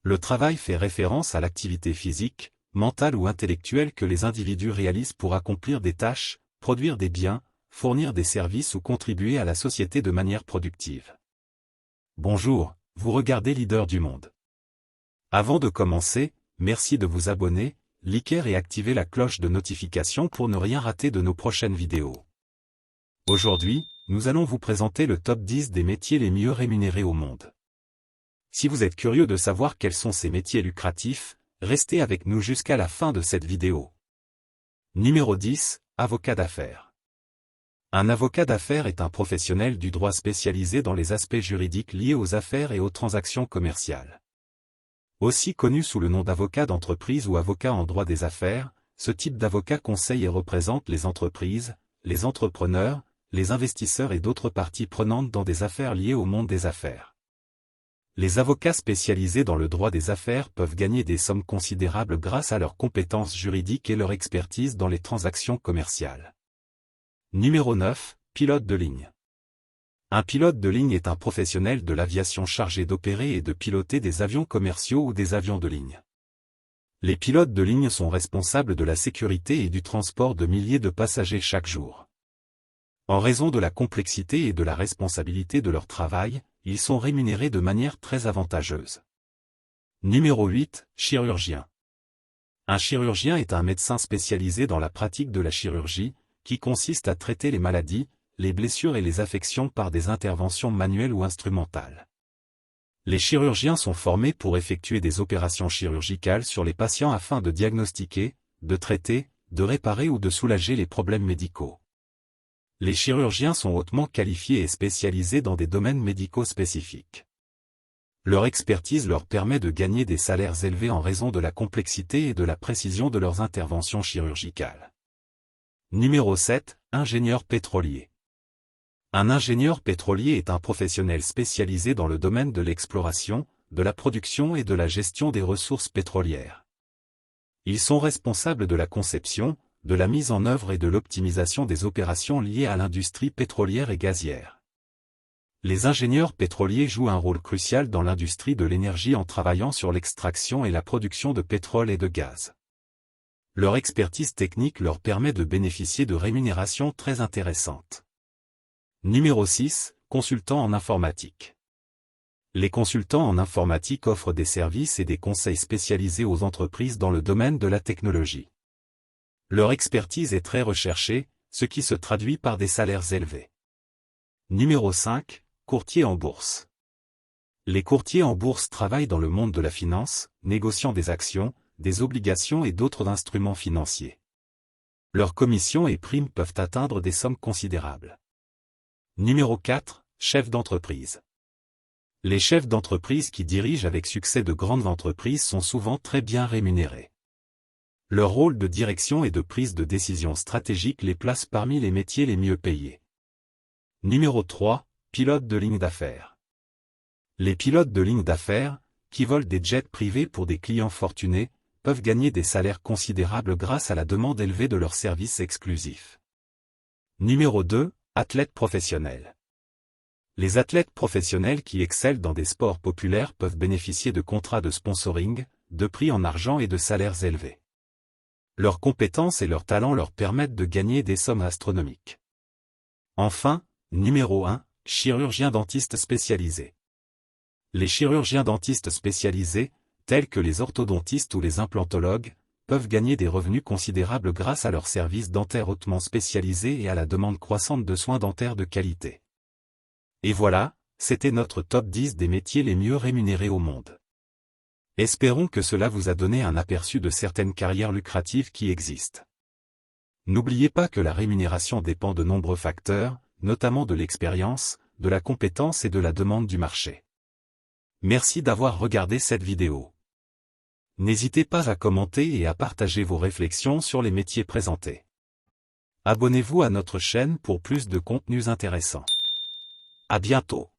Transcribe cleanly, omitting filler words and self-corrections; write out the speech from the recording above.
Le travail fait référence à l'activité physique, mentale ou intellectuelle que les individus réalisent pour accomplir des tâches, produire des biens, fournir des services ou contribuer à la société de manière productive. Bonjour, vous regardez Leader du Monde. Avant de commencer, merci de vous abonner, liker et activer la cloche de notification pour ne rien rater de nos prochaines vidéos. Aujourd'hui, nous allons vous présenter le top 10 des métiers les mieux rémunérés au monde. Si vous êtes curieux de savoir quels sont ces métiers lucratifs, restez avec nous jusqu'à la fin de cette vidéo. Numéro 10, avocat d'affaires. Un avocat d'affaires est un professionnel du droit spécialisé dans les aspects juridiques liés aux affaires et aux transactions commerciales. Aussi connu sous le nom d'avocat d'entreprise ou avocat en droit des affaires, ce type d'avocat conseille et représente les entreprises, les entrepreneurs, les investisseurs et d'autres parties prenantes dans des affaires liées au monde des affaires. Les avocats spécialisés dans le droit des affaires peuvent gagner des sommes considérables grâce à leurs compétences juridiques et leur expertise dans les transactions commerciales. Numéro 9, pilote de ligne. Un pilote de ligne est un professionnel de l'aviation chargé d'opérer et de piloter des avions commerciaux ou des avions de ligne. Les pilotes de ligne sont responsables de la sécurité et du transport de milliers de passagers chaque jour. En raison de la complexité et de la responsabilité de leur travail, ils sont rémunérés de manière très avantageuse. Numéro 8, chirurgien. Un chirurgien est un médecin spécialisé dans la pratique de la chirurgie, qui consiste à traiter les maladies, les blessures et les affections par des interventions manuelles ou instrumentales. Les chirurgiens sont formés pour effectuer des opérations chirurgicales sur les patients afin de diagnostiquer, de traiter, de réparer ou de soulager les problèmes médicaux. Les chirurgiens sont hautement qualifiés et spécialisés dans des domaines médicaux spécifiques. Leur expertise leur permet de gagner des salaires élevés en raison de la complexité et de la précision de leurs interventions chirurgicales. Numéro 7, ingénieur pétrolier. Un ingénieur pétrolier est un professionnel spécialisé dans le domaine de l'exploration, de la production et de la gestion des ressources pétrolières. Ils sont responsables de la conception, de la mise en œuvre et de l'optimisation des opérations liées à l'industrie pétrolière et gazière. Les ingénieurs pétroliers jouent un rôle crucial dans l'industrie de l'énergie en travaillant sur l'extraction et la production de pétrole et de gaz. Leur expertise technique leur permet de bénéficier de rémunérations très intéressantes. Numéro 6, consultant en informatique. Les consultants en informatique offrent des services et des conseils spécialisés aux entreprises dans le domaine de la technologie. Leur expertise est très recherchée, ce qui se traduit par des salaires élevés. Numéro 5, courtier en bourse. Les courtiers en bourse travaillent dans le monde de la finance, négociant des actions, des obligations et d'autres instruments financiers. Leurs commissions et primes peuvent atteindre des sommes considérables. Numéro 4, chef d'entreprise. Les chefs d'entreprise qui dirigent avec succès de grandes entreprises sont souvent très bien rémunérés. Leur rôle de direction et de prise de décision stratégique les place parmi les métiers les mieux payés. Numéro 3, pilote de ligne d'affaires. Les pilotes de ligne d'affaires, qui volent des jets privés pour des clients fortunés, peuvent gagner des salaires considérables grâce à la demande élevée de leurs services exclusifs. Numéro 2, athlète professionnel. Les athlètes professionnels qui excellent dans des sports populaires peuvent bénéficier de contrats de sponsoring, de prix en argent et de salaires élevés. Leurs compétences et leurs talents leur permettent de gagner des sommes astronomiques. Enfin, numéro 1, chirurgien dentiste spécialisé. Les chirurgiens dentistes spécialisés, tels que les orthodontistes ou les implantologues, peuvent gagner des revenus considérables grâce à leurs services dentaires hautement spécialisés et à la demande croissante de soins dentaires de qualité. Et voilà, c'était notre top 10 des métiers les mieux rémunérés au monde. Espérons que cela vous a donné un aperçu de certaines carrières lucratives qui existent. N'oubliez pas que la rémunération dépend de nombreux facteurs, notamment de l'expérience, de la compétence et de la demande du marché. Merci d'avoir regardé cette vidéo. N'hésitez pas à commenter et à partager vos réflexions sur les métiers présentés. Abonnez-vous à notre chaîne pour plus de contenus intéressants. À bientôt.